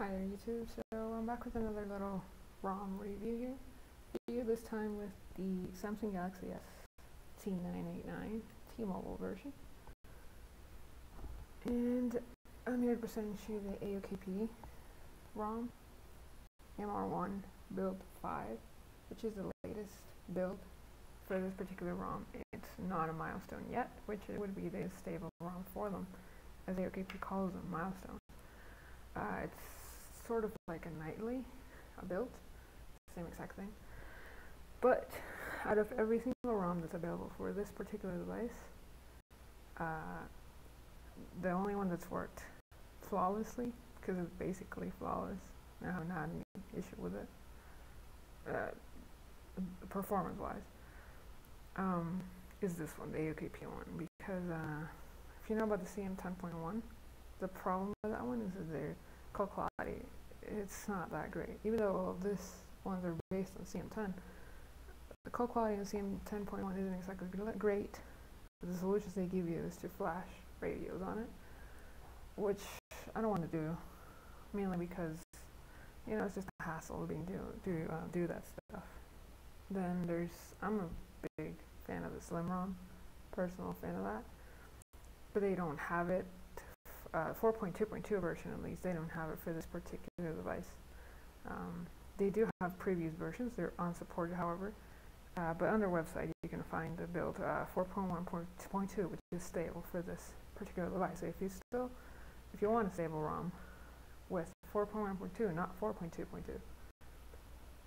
Hi there YouTube, so I'm back with another little ROM review here, this time with the Samsung Galaxy S T989 T-Mobile version. And I'm here to present you the AOKP ROM MR1 build 5, which is the latest build for this particular ROM. It's not a milestone yet, which it would be the stable ROM for them, as AOKP calls them, milestone. It's sort of like a nightly build, same exact thing. But out of every single ROM that's available for this particular device, the only one that's worked flawlessly, because it's basically flawless, I haven't had any issue with it, performance-wise, is this one, the AOKP one, because if you know about the CM10.1, the problem with that one is that their call quality, it's not that great. Even though all of these ones are based on CM10, the call quality on CM10.1 isn't exactly great. The solutions they give you is to flash radios on it, which I don't want to do, mainly because, you know, it's just a hassle being do that stuff. Then I'm a big fan of the Slim ROM, personal fan of that, but they don't have it. 4.2.2 version at least, they don't have it for this particular device. They do have previous versions, they're unsupported however, but on their website you can find the build 4.1.2, which is stable for this particular device. So if you want a stable ROM with 4.1.2, not 4.2.2,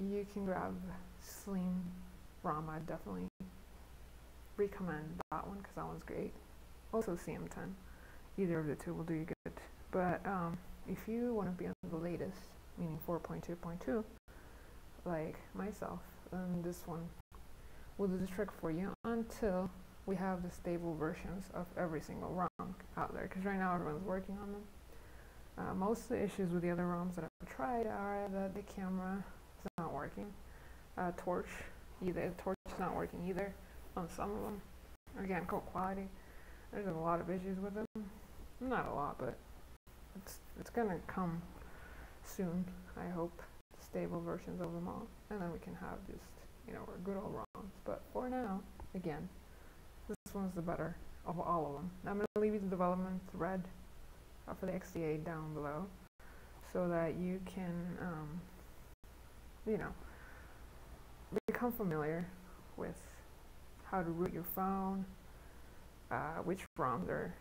you can grab Slim ROM. I definitely recommend that one because that one's great. Also CM10. Either of the two will do you good. But if you want to be on the latest, meaning 4.2.2, like myself, then this one will do the trick for you until we have the stable versions of every single ROM out there. Because right now everyone's working on them. Most of the issues with the other ROMs that I've tried are that the camera is not working. Torch is not working either on some of them. Again, call quality. There's a lot of issues with them. Not a lot, but it's gonna come soon, I hope, stable versions of them all, and then we can have just, you know, good old ROMs. But for now, again, this one's the better of all of them. I'm gonna leave you the development thread for the XDA down below, so that you can, you know, become familiar with how to root your phone, which ROMs are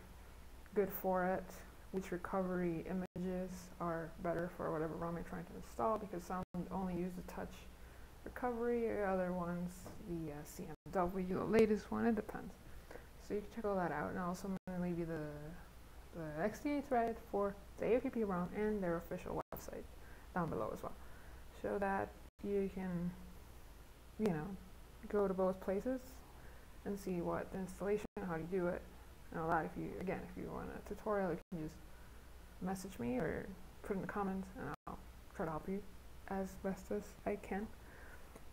good for it, which recovery images are better for whatever ROM you're trying to install, because some only use the touch recovery, other ones the CMW, the latest one, it depends. So you can check all that out, and also I'm going to leave you the XDA thread for the AOKP ROM and their official website down below as well, so that you can, you know, go to both places and see what the installation, how to do it, and all that. If you want a tutorial, you can just message me or put in the comments, and I'll try to help you as best as I can.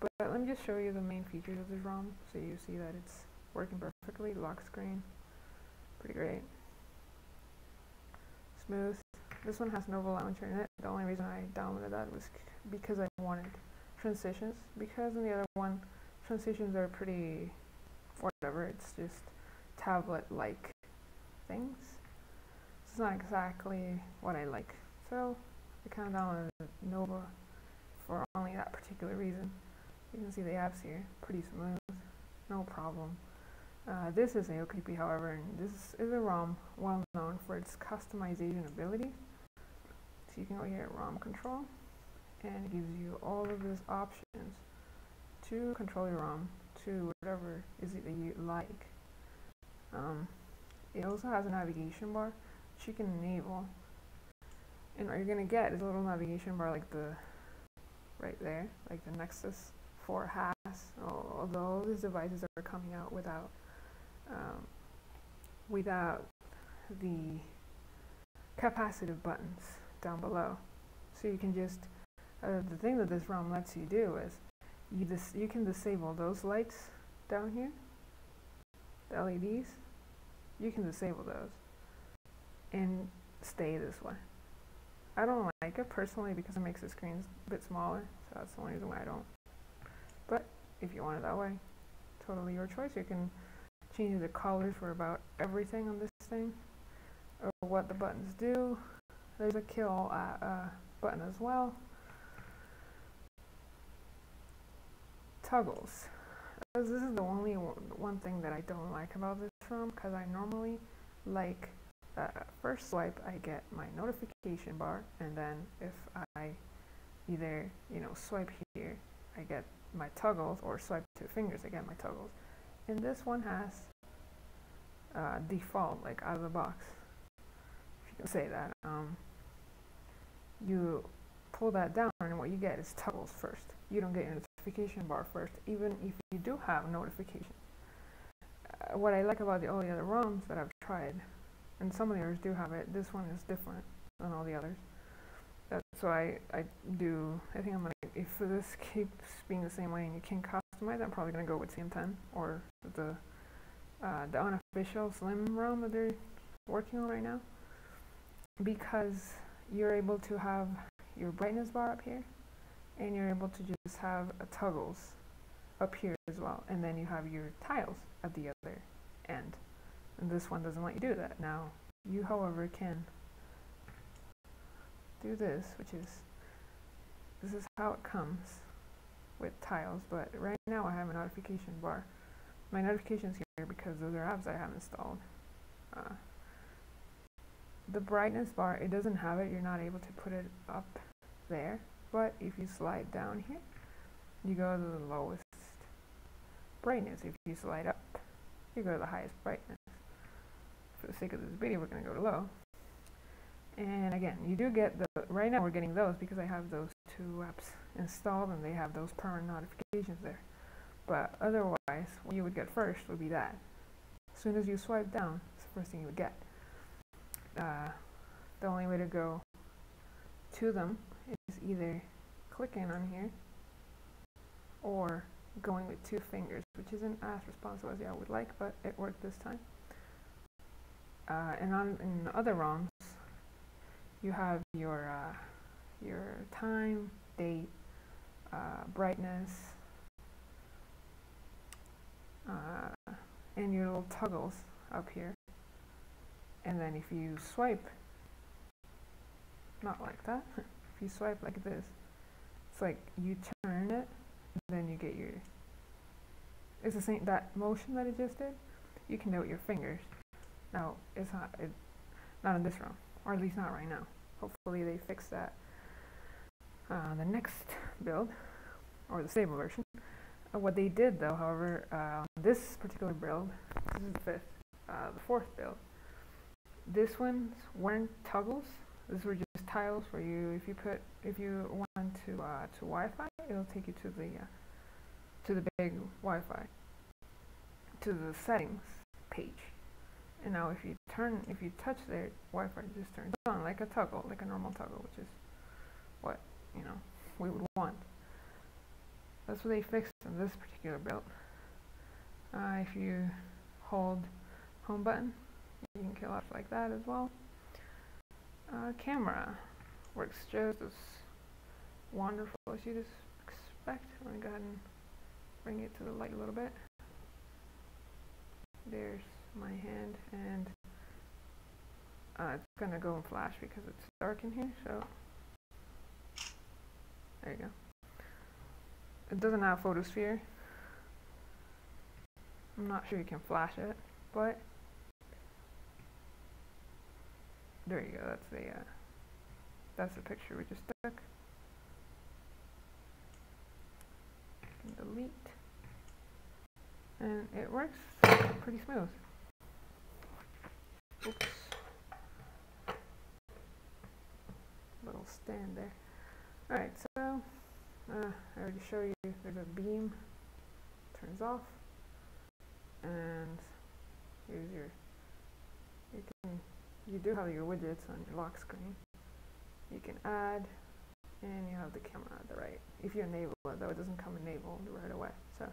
But let me just show you the main features of this ROM, so you see that it's working perfectly. Lock screen, pretty great. Smooth. This one has Nova Launcher in it. The only reason I downloaded that was because I wanted transitions, because in the other one, transitions are pretty whatever, it's just tablet-like things. It's not exactly what I like, so I kind of downloaded Nova for only that particular reason. You can see the apps here, pretty smooth, no problem. This is AOKP, however, and this is a ROM well known for its customization ability. So you can go here at ROM control, and it gives you all of these options to control your ROM to whatever is it that you like. It also has a navigation bar which you can enable, and what you're gonna get is a little navigation bar like the right there, like the Nexus 4 has. Although these devices are coming out without the capacitive buttons down below, so you can just the thing that this ROM lets you do is you can disable those lights down here, the LEDs. You can disable those and stay this way. I don't like it personally because it makes the screens a bit smaller, so that's the only reason why I don't. But if you want it that way, totally your choice. You can change the colors for about everything on this thing, or what the buttons do. There's a kill button as well. Toggles. This is the only one thing that I don't like about this ROM, because I normally like first swipe I get my notification bar, and then if I either swipe here I get my toggles, or swipe 2 fingers I get my toggles. And this one has default, like out of the box, if you can say that. You pull that down and what you get is toggles first. You don't get your notification bar first, even if you do have notifications. What I like about all the other ROMs that I've tried, and some of the others do have it, this one is different than all the others. So I think I'm gonna, if this keeps being the same way and you can customize, I'm probably gonna go with CM10 or the unofficial Slim ROM that they're working on right now, because you're able to have your brightness bar up here, and you're able to just have toggles up here as well, and then you have your tiles at the other end. And this one doesn't let you do that. Now, you however can do this, this is how it comes with tiles, but right now I have a notification bar. My notifications here because those are apps I have installed. The brightness bar, it doesn't have it, you're not able to put it up there, but if you slide down here, you go to the lowest brightness. If you slide up, you go to the highest brightness. For the sake of this video, we're going to go to low. And again, you do get right now we're getting those because I have those 2 apps installed and they have those permanent notifications there. But otherwise, what you would get first would be that. As soon as you swipe down, it's the first thing you would get. The only way to go to them is either clicking on here or going with 2 fingers, which isn't as responsive as I would like, but it worked this time. And in other ROMs, you have your time, date, brightness, and your little toggles up here. And then if you swipe, not like that, if you swipe like this, it's like you turn it, then you get your, it's the same, that motion that it just did, you can do it with your fingers. Now, it's not in this ROM, or at least not right now. Hopefully they fix that. The next build, or the stable version, what they did though, however, this particular build, this is the 5th, the 4th build, this ones weren't toggles. These were just tiles for you. If you want to Wi-Fi, it'll take you to the big Wi-Fi, to the settings page. And now if you touch there, Wi-Fi just turns on like a toggle, like a normal toggle, which is what we would want. That's what they fixed in this particular build. If you hold home button, you can kill apps like that as well. Camera works just as wonderful as you'd expect. I'm going to go ahead and bring it to the light a little bit. There's my hand, and it's going to go in flash because it's dark in here, so there you go. It doesn't have photosphere. I'm not sure you can flash it, but there you go. That's the picture we just took. Delete, and it works pretty smooth. Oops, little stand there. All right, so I already showed you. There's a beam, turns off, and here's you do have your widgets on your lock screen. You can add, and you have the camera at the right. If you enable it, though, it doesn't come enabled right away. So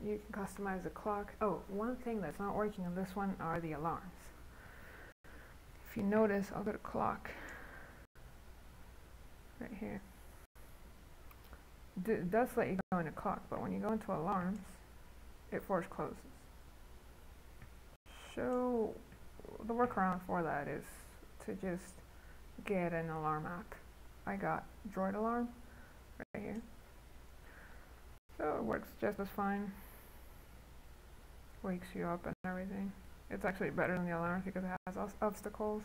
you can customize the clock. Oh, one thing that's not working on this one are the alarms. If you notice, I'll go to clock. right here. It does let you go into clock, but when you go into alarms, it force closes. So the workaround for that is to just get an alarm app. I got Droid Alarm right here. So it works just as fine. Wakes you up and everything. It's actually better than the alarm because it has obstacles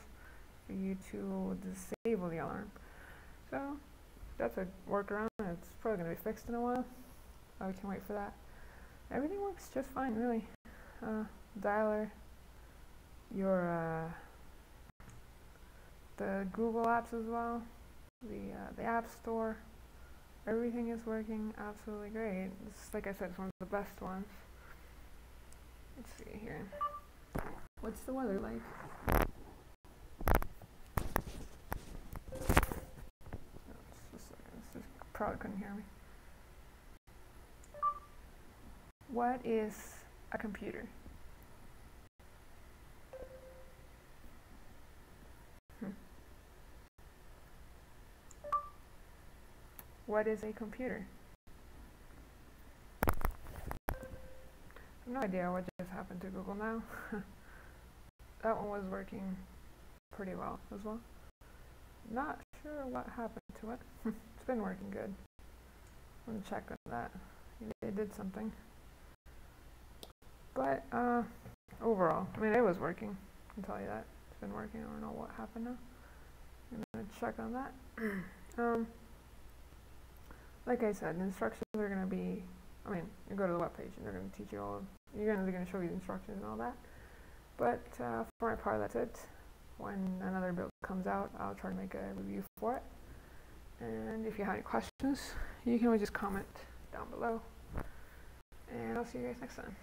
for you to disable the alarm. So that's a workaround. It's probably going to be fixed in a while. I can't wait for that. Everything works just fine, really. Dialer, your the Google apps as well, the App Store. Everything is working absolutely great. It's, like I said, it's one of the best ones. Let's see here. What's the weather like? Just a second. This probably couldn't hear me. What is a computer? What is a computer? I have no idea what just happened to Google now. That one was working pretty well as well. Not sure what happened to it. It's been working good. I'm gonna check on that. It did something. But overall, I mean, it was working. I can tell you that. It's been working. I don't know what happened now. I'm gonna check on that. Like I said, the instructions are going to be, I mean, you go to the webpage and they're going to teach you all of, they're going to show you the instructions and all that. But for my part, that's it. When another build comes out, I'll try to make a review for it. And if you have any questions, you can always just comment down below. And I'll see you guys next time.